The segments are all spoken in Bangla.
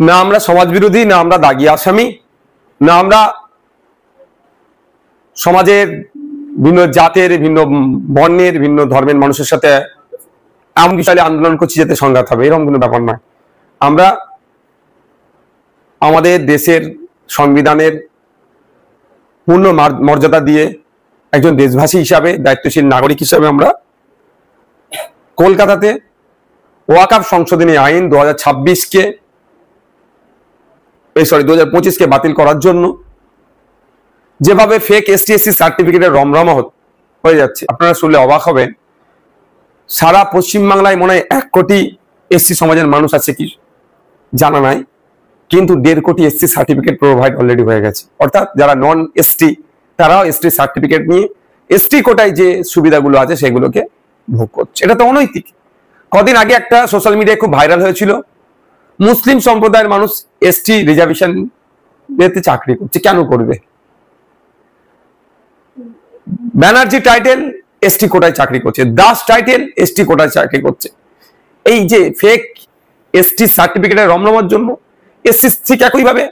না আমরা সমাজ বিরোধী, না আমরা দাগি আসামি, না আমরা সমাজের ভিন্ন জাতের, ভিন্ন বর্ণের, ভিন্ন ধর্মের মানুষের সাথে এমন বিষয়ে আন্দোলন করছি যাতে সংঘাত হবে, এরকম কোনো ব্যাপার নয়। আমরা আমাদের দেশের সংবিধানের পূর্ণ মর্যাদা দিয়ে একজন দেশবাসী হিসাবে, দায়িত্বশীল নাগরিক হিসাবে আমরা কলকাতাতে ওয়াকফ সংশোধনী আইন 2025কে বাতিল করার জন্য যেভাবে ফেক এসটি/এসসি সার্টিফিকেটের রমরমা হয়ে যাচ্ছে, আপনারা শুনলে অবাক হবেন। সারা পশ্চিমবাংলায় মনে হয় 1 কোটি এসসি সমাজের মানুষ আছে কি জানা নাই, কিন্তু 1.5 কোটি এসসি সার্টিফিকেট প্রোভাইড অলরেডি হয়ে গেছে। অর্থাৎ যারা নন এসটি তারাও এসটি সার্টিফিকেট নিয়ে এসটি কোটায় যে সুবিধাগুলো আছে সেগুলোকে ভোগ করছে। এটা তো অনৈতিক। কদিন আগে একটা সোশ্যাল মিডিয়ায় খুব ভাইরাল হয়েছিল, মুসলিম সম্প্রদায়ের মানুষ এসটি রিজার্ভেশন এতে চাকরি করছে, কেন করবে? ব্যানার্জি টাইটেল এসটি কোটায় চাকরি করছে, দাস টাইটেল এসটি কোটায় চাকরি করছে। এই যে ফেক এসটি সার্টিফিকেটের রমরমার জন্য এসসি ঠিক একইভাবে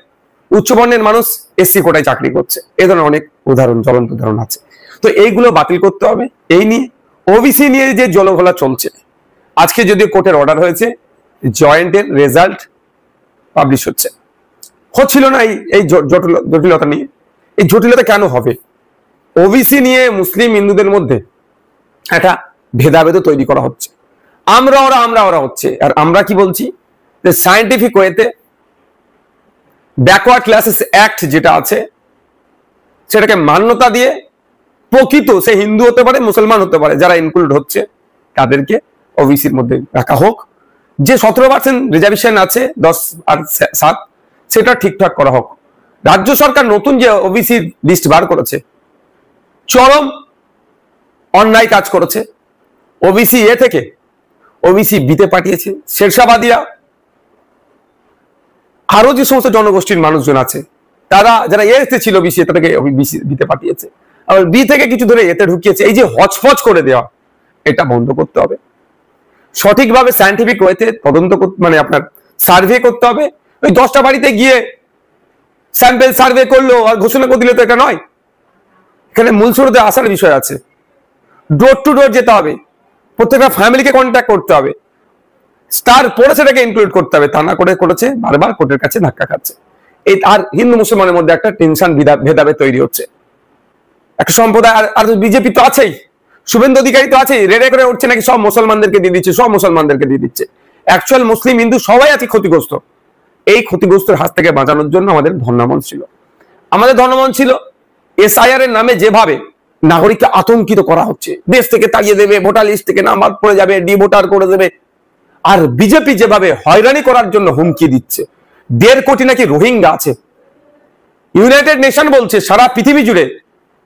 উচ্চবর্ণের মানুষ এসসি কোটায় চাকরি করছে। এ ধরনের অনেক উদাহরণ, জ্বলন্ত উদাহরণ আছে। তো এইগুলো বাতিল করতে হবে। এই নিয়ে ওবিসি নিয়ে যে জলঘোলা চলছে, আজকে যদিও কোর্টের অর্ডার হয়েছে, জয়েন্টের রেজাল্ট পাবলিশ হচ্ছিল না এই জটিলতা নিয়ে। এই জটিলতা কেন হবে? ওবিসি নিয়ে মুসলিম হিন্দুদের মধ্যে একটা ভেদাভেদ তৈরি করা হচ্ছে। আমরা ওরা হচ্ছে। আর আমরা কি বলছি যে সায়েন্টিফিক ওয়েতে ব্যাকওয়ার্ড ক্লাসেস অ্যাক্ট যেটা আছে সেটাকে মান্যতা দিয়ে প্রকৃত সে হিন্দু হতে পারে, মুসলমান হতে পারে, যারা ইনক্লুড হচ্ছে তাদেরকে ওবিসির মধ্যে রাখা হোক। যে 17% রিজার্ভেশন আছে 10 আর 7 সেটা ঠিকঠাক করা হোক। রাজ্য সরকার নতুন যে ওবিসি লিস্ট বার করেছে, চরম অন্যায় কাজ করেছে। ওবিসি এ থেকে ওবিসি বিতে পাঠিয়েছে। শেরশাবাদিয়া আরো যে সমস্ত জনগোষ্ঠীর মানুষজন আছে তারা যারা এতে ছিল বিসি, তাদেরকে ওবিসি বিতে পাঠিয়েছে, আবার বি থেকে কিছু ধরে এতে ঢুকিয়েছে। এই যে হচপচ করে দেওয়া, এটা বন্ধ করতে হবে। সঠিকভাবে সায়েন্টিফিক ওয়েতে তদন্ত মানে আপনার সার্ভে করতে হবে। ওই 10টা বাড়িতে গিয়ে স্যাম্পল সার্ভে করলো আর ঘোষণা করে দিলে তো এটা নয়। এখানে মূল স্রোতে আসার বিষয় আছে। ডোর টু ডোর যেতে হবে, প্রত্যেকটা ফ্যামিলিকে কন্ট্যাক্ট করতে হবে, স্টার পড়ে সেটাকে ইনক্লুড করতে হবে। তা না করে করেছে বারবার কোর্টের কাছে ধাক্কা খাচ্ছে। এই আর হিন্দু মুসলমানের মধ্যে একটা টেনশন ভেদাভেদ তৈরি হচ্ছে। একটা সম্প্রদায় আর বিজেপি তো আছেই, শুভেন্দু অধিকারী তো আছেই, রেড়ে করে উঠছে নাকি সব মুসলমানদেরকে দিয়ে দিচ্ছে, সব মুসলমানদেরকে দিয়ে দিচ্ছে। অ্যাকচুয়াল মুসলিম হিন্দু সবাই আছে ক্ষতিগ্রস্ত। এই ক্ষতিগ্রস্তের হাত থেকে বাঁচানোর জন্য আমাদের ধর্মমন ছিল। এসআইআর এর নামে যেভাবে নাগরিককে আতঙ্কিত করা হচ্ছে, দেশ থেকে তাড়িয়ে দেবে, ভোটার লিস্ট থেকে নাম বাদ পড়ে যাবে, ডিভোটার করে দেবে, আর বিজেপি যেভাবে হয়রানি করার জন্য হুমকি দিচ্ছে। 1.5 কোটি নাকি রোহিঙ্গা আছে। ইউনাইটেড নেশন বলছে সারা পৃথিবী জুড়ে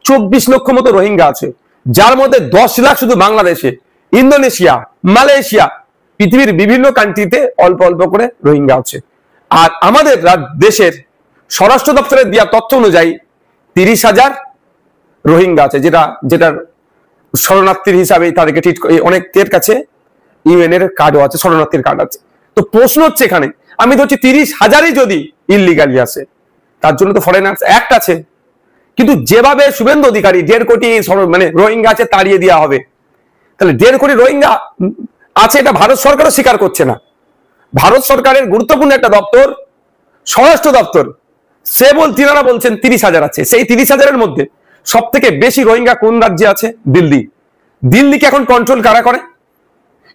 24 লক্ষ মতো রোহিঙ্গা আছে, যার মধ্যে 10 লাখ শুধু বাংলাদেশে, ইন্দোনেশিয়া, মালয়েশিয়া, পৃথিবীর বিভিন্ন কান্ট্রিতে অল্প অল্প করে রোহিঙ্গা আছে। আর আমাদের দেশের স্বরাষ্ট্র দপ্তরের দেওয়া তথ্য অনুযায়ী 30,000 রোহিঙ্গা আছে, যেটার শরণার্থীর হিসাবে তাদেরকে ট্রিট, অনেকের কাছে ইউএন এর কার্ডও আছে, শরণার্থীর কার্ড আছে। তো প্রশ্ন হচ্ছে এখানে, আমি ধরছি 30,000ই যদি ইললিগালি আসে, তার জন্য তো ফরেনার্স অ্যাক্ট আছে। কিন্তু যেভাবে শুভেন্দু অধিকারী 1.5 কোটি মানে রোহিঙ্গা আছে তাড়িয়ে দেওয়া হবে, তাহলে 1.5 কোটি রোহিঙ্গা আছে এটা ভারত সরকারও স্বীকার করছে না। ভারত সরকারের গুরুত্বপূর্ণ একটা দপ্তর, স্বরাষ্ট্র দপ্তর, তিনারা বলছেন 30,000 আছে। সেই 30,000-এর মধ্যে সব থেকে বেশি রোহিঙ্গা কোন রাজ্যে আছে? দিল্লি। দিল্লিকে এখন কন্ট্রোল কারা করে?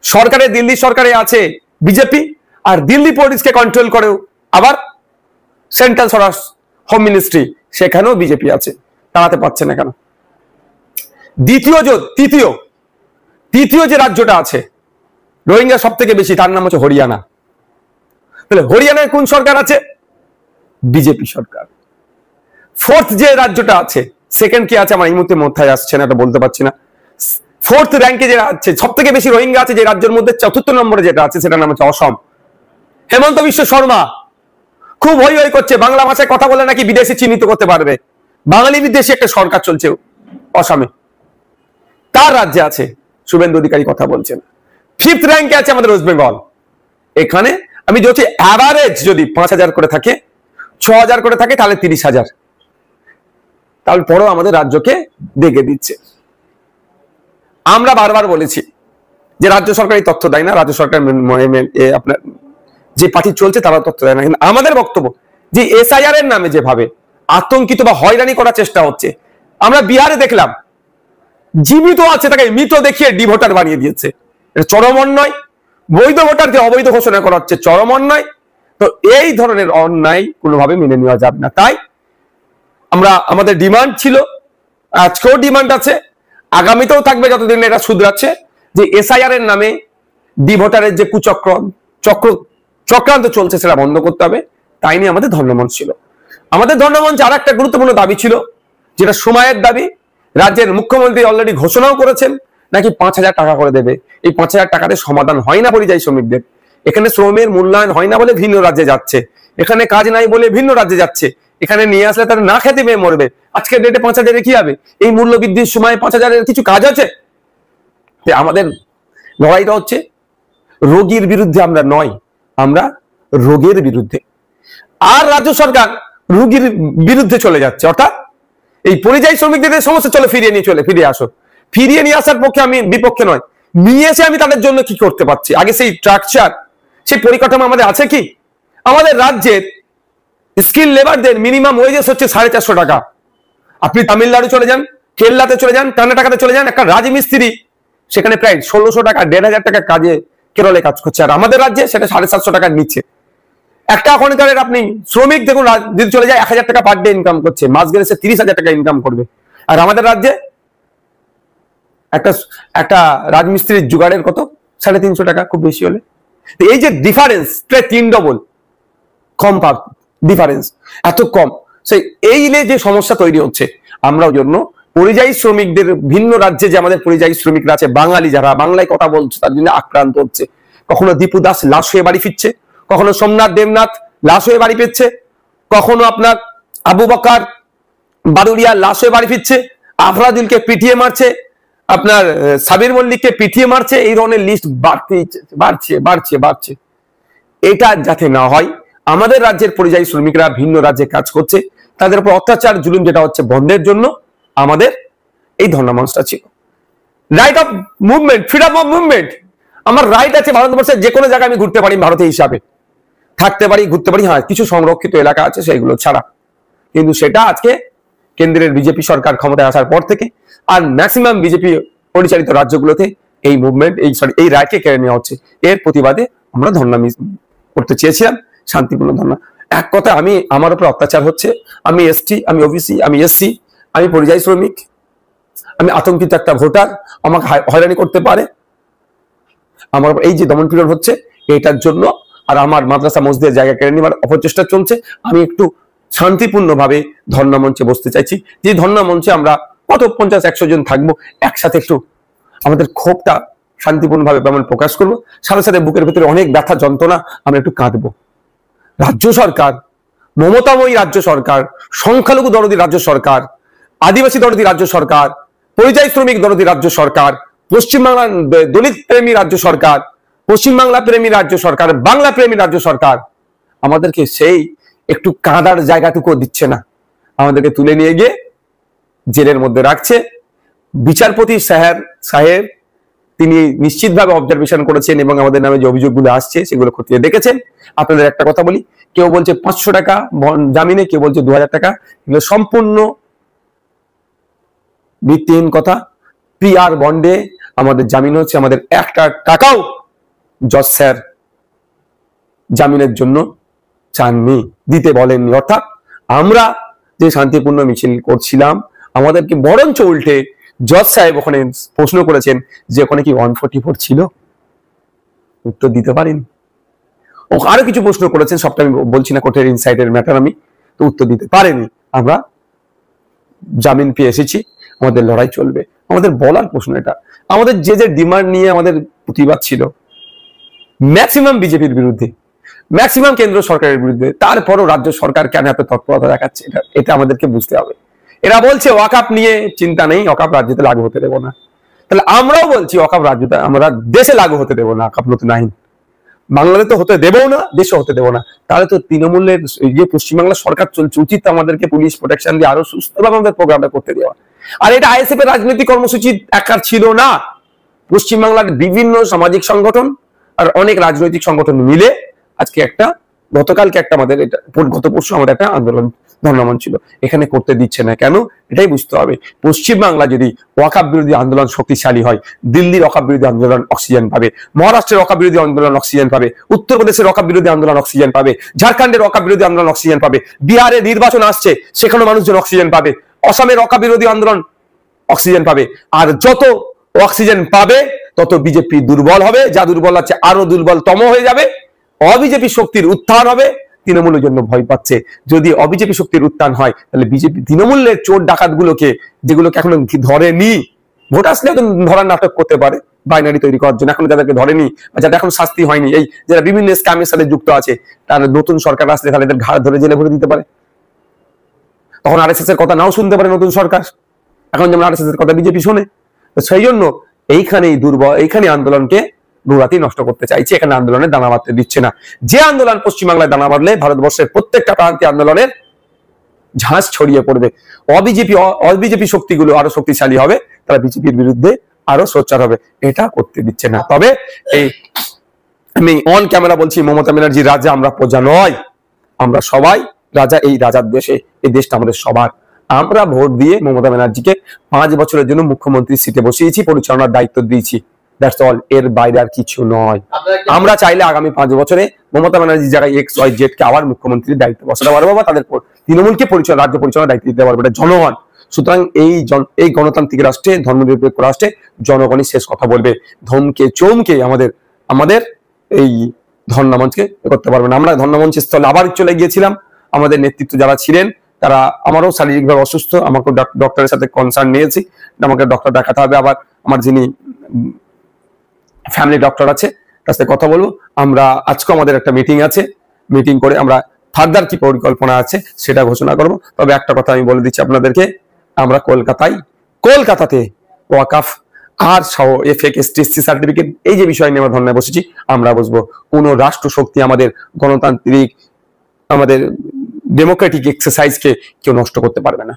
সরকারে, দিল্লি সরকারে আছে বিজেপি, আর দিল্লি পুলিশকে কন্ট্রোল করেও আবার সেন্ট্রাল স্বরাষ্ট্র হোম মিনিস্ট্রি, সেখানেও বিজেপি আছে। তাড়াতে পারছে না কেন? তৃতীয় যে রাজ্যটা আছে রোহিঙ্গা সব থেকে বেশি, তার নাম হচ্ছে হরিয়ানা। তাহলে হরিয়ানায় কোন সরকার আছে? বিজেপি সরকার। 4th যে রাজ্যটা আছে, সেকেন্ড কি আছে আমার এই মুহূর্তে মাথায় আসছে না, এটা বলতে পারছি না। 4th র্যাঙ্কে যেটা আছে, সব থেকে বেশি রোহিঙ্গা আছে যে রাজ্যের মধ্যে, 4র্থ নম্বরে যেটা আছে সেটার নাম হচ্ছে অসম। হেমন্ত বিশ্ব শর্মা খুব হই হই করছে, বাংলা ভাষায় কথা বলে নাকি বিদেশি চিহ্নিত করতে পারবে। বাঙালি বিদেশি একটা সরকার চলছে অসমে, তার রাজ্যে আছে, শুভেন্দু অধিকারী কথা বলছেন। 5th র্যাঙ্কে আছে আমাদের ওয়েস্ট বেঙ্গল। এখানে আমি যদি অ্যাভারেজ যদি 5,000 করে থাকে, 6,000 করে থাকে, তাহলে 30,000, তাহলে পরেও আমাদের রাজ্যকে দেখে দিচ্ছে। আমরা বারবার বলেছি যে রাজ্য সরকার এই তথ্য দেয় না, রাজ্য সরকার আপনার যে পার্টি চলছে তারা তথ্য দেয় না। কিন্তু আমাদের বক্তব্য যে এসআইআর এর নামে যেভাবে আতঙ্কিত বা হয়রানি করার চেষ্টা হচ্ছে, আমরা বিহারে দেখলাম জীবিত আছে তাকে মৃত দেখিয়ে ডি ভোটার বানিয়ে দিয়েছে। এটা চরম অন্যায়। বৈধ ভোটারকে অবৈধ ঘোষণা করা হচ্ছে, চরম অন্যায়। তো এই ধরনের অন্যায় কোনোভাবে মেনে নেওয়া যাবে না। তাই আমাদের ডিমান্ড ছিল, আজকেও ডিমান্ড আছে, আগামীতেও থাকবে যতদিন এটা শুধরাচ্ছে, যে এসআইআর এর নামে ডি ভোটারের যে চক্রান্ত চলছে সেটা বন্ধ করতে হবে। তাই নিয়ে আমাদের ধর্মমঞ্চ ছিল। আমাদের ধর্মমঞ্চ আর একটা গুরুত্বপূর্ণ দাবি ছিল, যেটা সময়ের দাবি। রাজ্যের মুখ্যমন্ত্রী অলরেডি ঘোষণাও করেছেন নাকি 5,000 টাকা করে দেবে। এই 5,000 টাকাতে সমাধান হয় না পরিযায়ী শ্রমিকদের। এখানে শ্রমের মূল্যায়ন হয় না বলে ভিন্ন রাজ্যে যাচ্ছে, এখানে কাজ নাই বলে ভিন্ন রাজ্যে যাচ্ছে, এখানে নিয়ে আসলে তারা না খেতে পেয়ে মরবে। আজকের ডেটে 5,000 কি হবে? এই মূল্য বৃদ্ধির সময় 5,000 কিছু কাজ আছে? আমাদের লড়াইটা হচ্ছে রোগীর বিরুদ্ধে আমরা নয়, আমরা রোগের বিরুদ্ধে। আর রাজ্য সরকার রোগীর বিরুদ্ধে চলে যাচ্ছে, অর্থাৎ এই পরিযায়ী শ্রমিকদের সমস্যা চলে ফিরিয়ে আসো। ফিরিয়ে নিয়ে আসার পক্ষে আমি বিপক্ষে নয়, নিয়ে এসে আমি তাদের জন্য কি করতে পারছি, আগে সেই স্ট্রাকচার, সেই পরিকাঠামো আমাদের আছে কি? আমাদের রাজ্যের স্কিল লেবারদের মিনিমাম ওয়েজেস হচ্ছে 450 টাকা। আপনি তামিলনাড়ু চলে যান, কেরলাতে চলে যান, কর্ণাটকাতে চলে যান, একটা রাজমিস্ত্রি সেখানে প্রায় 1600 টাকা 1,500 টাকা কাজে কেরলে কাজ করছে, আর আমাদের রাজ্যে সেটা 750 টাকার নিচে। একটা ওখানকার আপনি শ্রমিক দেখুন, যদি চলে যায় 1,000 টাকা পার ডে ইনকাম করছে, মাস গেলে সে 30,000 টাকা ইনকাম করবে। আর আমাদের রাজ্যে একটা রাজমিস্ত্রির জোগাড়ের কত? 350 টাকা খুব বেশি হলে। এই যে ডিফারেন্স, প্রায় 3 ডবল কম ডিফারেন্স, এত কম, সেই এই যে সমস্যা তৈরি হচ্ছে। আমরা ওই জন্য পরিযায়ী শ্রমিকদের, ভিন্ন রাজ্যে যে আমাদের পরিযায়ী শ্রমিকরা আছে, বাঙালি যারা বাংলায় কথা বলছে, তার জন্য আক্রান্ত হচ্ছে। কখনো দীপু দাস লাশ হয়ে বাড়ি ফিরছে, কখনো সোমনাথ দেবনাথ লাশ হয়ে বাড়ি ফিরছে, কখনো আপনার আবু বকর বাদুরিয়া লাশ হয়ে বাড়ি ফিরছে, আফরাজুলকে পিটিয়ে মারছে, আপনার সাবির মল্লিককে পিটিয়ে মারছে। এই ধরনের লিস্ট বাড়ছে। এটা যাতে না হয়, আমাদের রাজ্যের পরিযায়ী শ্রমিকরা ভিন্ন রাজ্যে কাজ করছে, তাদের উপর অত্যাচার জুলুম যেটা হচ্ছে বন্ধের জন্য আমাদের এই ধর্ণামঞ্চটা ছিল। Right of movement, freedom of movement, আমার রাইট আছে ভারতবর্ষের যে কোনো জায়গায় আমি ঘুরতে পারি, ভারতীয় হিসাবে থাকতে পারি, ঘুরতে পারি। হ্যাঁ, কিছু সংরক্ষিত এলাকা আছে সেগুলো ছাড়া, কিন্তু সেটা আজকে কেন্দ্রের বিজেপি সরকার ক্ষমতায় আসার পর থেকে আর ম্যাক্সিমাম বিজেপি পরিচালিত রাজ্যগুলোতে এই মুভমেন্ট, এই রায়কে কেড়ে নেওয়া হচ্ছে। এর প্রতিবাদে আমরা ধর্ণা করতে চেয়েছিলাম, শান্তিপূর্ণ ধর্ণা। এক কথা, আমার উপর অত্যাচার হচ্ছে, আমি এসটি, আমি ওবিসি, আমি এসসি, আমি পরিযায়ী শ্রমিক, আমি আতঙ্কিত একটা ভোটার, আমাকে হয়রানি করতে পারে, আমার এই যে দমনপীড়ন হচ্ছে, এটার জন্য আর আমার মাদ্রাসা মসজিদের জায়গা কেড়ে নেওয়ার অপচেষ্টা চলছে। আমি একটু শান্তিপূর্ণভাবে ধর্ণা মঞ্চে বসতে চাইছি, যে ধর্ণা মঞ্চে আমরা কত 50-100 জন থাকবো, একসাথে একটু আমাদের ক্ষোভটা শান্তিপূর্ণভাবে আমরা প্রকাশ করবো। সাথে সাথে বুকের ভেতরে অনেক ব্যথা যন্ত্রণা, আমরা একটু কাঁদবো। রাজ্য সরকার, মমতাময়ী রাজ্য সরকার, সংখ্যালঘু দরদি রাজ্য সরকার, আদিবাসী দরদি রাজ্য সরকার, পরিযায়ী শ্রমিক দরদি রাজ্য সরকার, পশ্চিমবাংলার দলিত প্রেমী রাজ্য সরকার, পশ্চিমবাংলা প্রেমী রাজ্য সরকার, বাংলা প্রেমী রাজ্য সরকার আমাদেরকে সেই একটু কাঁদার জায়গাটুকু দিচ্ছে না, আমাদেরকে তুলে নিয়ে গিয়ে জেলের মধ্যে রাখছে। বিচারপতি সাহেব তিনি নিশ্চিতভাবে অবজারভেশন করেছেন এবং আমাদের নামে যে অভিযোগগুলো আসছে সেগুলো খতিয়ে দেখেছেন। আপনাদের একটা কথা বলি, কেউ বলছে 500 টাকা জামিনে, কেউ বলছে 2,000 টাকা, এগুলো সম্পূর্ণ ভিত্তিহীন কথা। পিআর বন্ডে আমাদের জামিন হচ্ছে, আমাদের 1 টাকাও জজ স্যার জামিনের জন্য চাননি, দিতে বলেননি। অর্থাৎ আমরা যে শান্তিপূর্ণ মিছিল করছিলাম, আমাদেরকে বরঞ্চ উল্টে জজ সাহেব ওখানে প্রশ্ন করেছেন যে ওখানে কি 144 ছিল, উত্তর দিতে পারেন। আরো কিছু প্রশ্ন করেছেন, সবটা আমি বলছি না, কোর্টের ইনসাইডের ম্যাটার, আমি তো উত্তর দিতে পারেনি। আমরা জামিন পেয়ে এসেছি, আমাদের লড়াই চলবে। আমাদের বলার প্রশ্ন এটা, আমাদের যে ডিমান্ড নিয়ে আমাদের প্রতিবাদ ছিল, ম্যাক্সিমাম বিজেপির বিরুদ্ধে, ম্যাক্সিমাম কেন্দ্র সরকারের বিরুদ্ধে, তারপরও রাজ্য সরকার কেন এত তৎপরতা দেখাচ্ছে, এটা আমাদেরকে বুঝতে হবে। এরা বলছে ওয়াকআপ নিয়ে চিন্তা নেই, ওয়াকআপ রাজ্যতে লাগু হতে দেবো না। তাহলে আমরাও বলছি ওয়াকআপ রাজ্যতে, আমরা দেশে লাগু হতে দেবো না ওয়াকআপ নতুন আইন। বাংলাদেশ তো হতে দেবো না, দেশে হতে দেবো না। তাহলে তো তৃণমূলের যে পশ্চিমবাংলা সরকার চলছে, উচিত আমাদেরকে পুলিশ প্রোটেকশন দিয়ে আরো সুস্থভাবে আমাদের প্রোগ্রামটা করতে দেওয়া। আর এটা আইএসএফ এর রাজনৈতিক কর্মসূচি একার ছিল না, পশ্চিমবাংলার বিভিন্ন সামাজিক সংগঠন আর অনেক রাজনৈতিক সংগঠন মিলে আজকে একটা, গতকালকে একটা আমাদের, এটা গত পরশু আমাদের একটা আন্দোলন ধর্ণামন ছিল, এখানে করতে দিচ্ছে না কেন? এটাই বুঝতে হবে। পশ্চিমবাংলা যদি ওয়াকআপ বিরোধী আন্দোলন শক্তিশালী হয়, দিল্লির ওয়াকআপ বিরোধী আন্দোলন অক্সিজেন পাবে, মহারাষ্ট্রের ওয়াকআপ বিরোধী আন্দোলন অক্সিজেন পাবে, উত্তরপ্রদেশের ওয়াকআপ বিরোধী আন্দোলন অক্সিজেন পাবে, ঝাড়খণ্ডের ওয়াকআপ বিরোধী আন্দোলন অক্সিজেন পাবে, বিহারে নির্বাচন আসছে সেখানে মানুষজন অক্সিজেন পাবে, অসমের ওয়াকআপ বিরোধী আন্দোলন অক্সিজেন পাবে। আর যত অক্সিজেন পাবে তত বিজেপি দুর্বল হবে, যা দুর্বল আছে আরো দুর্বলতম হয়ে যাবে, অবিজেপি শক্তির উত্থান হবে। তৃণমূলের জন্য ভয় পাচ্ছে, যদি অবিজেপি শক্তির উত্থান হয় তাহলে বিজেপি তৃণমূলের চোর ডাকাত গুলোকে, যেগুলোকে এখনো ধরেনি, ভোট আসলে ধরার নাটক করতে পারে বাইনারি তৈরি করার জন্য, এখনো যাদেরকে ধরেনি বা যাদের এখন শাস্তি হয়নি, এই যারা বিভিন্ন স্ক্যামের সাথে যুক্ত আছে, তারা নতুন সরকার আসলে তাহলে এদের ঘাড় ধরে জেলে ভরে দিতে পারে। তখন আরএসএস এর কথা নাও শুনতে পারে নতুন সরকার, এখন যেমন আরএসএস এর কথা বিজেপি শোনে। তো সেই জন্য এইখানে দুর্বল, এইখানে আন্দোলনকে নুরাতি নষ্ট করতে চাইছে, এখানে আন্দোলনে দানা বাঁধতে দিচ্ছে না। যে আন্দোলন পশ্চিমবাংলায় দানা বাঁধলে ভারতবর্ষের প্রত্যেকটা প্রান্তে আন্দোলনের ঝাঁস ছড়িয়ে পড়বে, অবিজেপি শক্তিগুলো আরো শক্তিশালী হবে, তারা বিজেপির বিরুদ্ধে আরো সোচ্চার হবে, এটা করতে দিচ্ছে না। তবে এই আমি অন ক্যামেরা বলছি, মমতা ব্যানার্জি রাজা, আমরা প্রজা নয়, আমরা সবাই রাজা এই রাজার দেশে, এই দেশটা আমাদের সবার। আমরা ভোট দিয়ে মমতা ব্যানার্জিকে 5 বছরের জন্য মুখ্যমন্ত্রীর সিটে বসিয়েছি, পরিচালনার দায়িত্ব দিয়েছি, দ্যাটস অল, এর বাইরে আর কিছু নয়। আমরা চাইলে আগামী 5 বছরে মমতা ব্যানার্জির জায়গায় XYZ কে আবার মুখ্যমন্ত্রীর দায়িত্ব বসাতে পারবো, বা তাদের তৃণমূলকে রাজ্য পরিচালনার দায়িত্ব দিতে পারবো, এটা জনগণ। সুতরাং এই গণতান্ত্রিক রাষ্ট্রে, ধর্মনিরপেক্ষ রাষ্ট্রে জনগণই শেষ কথা বলবে। ধমকে চমকে আমাদের এই ধর্ণামঞ্চকে করতে পারবে না। আমরা ধর্ণামঞ্চের স্থলে আবার চলে গিয়েছিলাম, আমাদের নেতৃত্ব যারা ছিলেন তারা, আমারও শারীরিকভাবে অসুস্থ, আমাকে ডক্টরের সাথে কনসার্ন নিয়েছি, আমাকে ডক্টর দেখাতে হবে, আবার আমার যিনি ফ্যামিলি ডক্টর আছে তার সাথে কথা বলবো। আমরা আজকে আমাদের একটা মিটিং আছে, মিটিং করে আমরা ফার্দার কি পরিকল্পনা আছে সেটা ঘোষণা করব। তবে একটা কথা আমি বলে দিচ্ছি আপনাদেরকে, আমরা কলকাতাতে ওয়াকফ আর FAQ/ST/SC সার্টিফিকেট, এই যে বিষয় নিয়ে আমরা ধর্নায় বসেছি, আমরা বসবো। কোন রাষ্ট্র শক্তি আমাদের গণতান্ত্রিক, আমাদের ডেমোক্রেটিক এক্সারসাইজকে কেউ নষ্ট করতে পারবে না।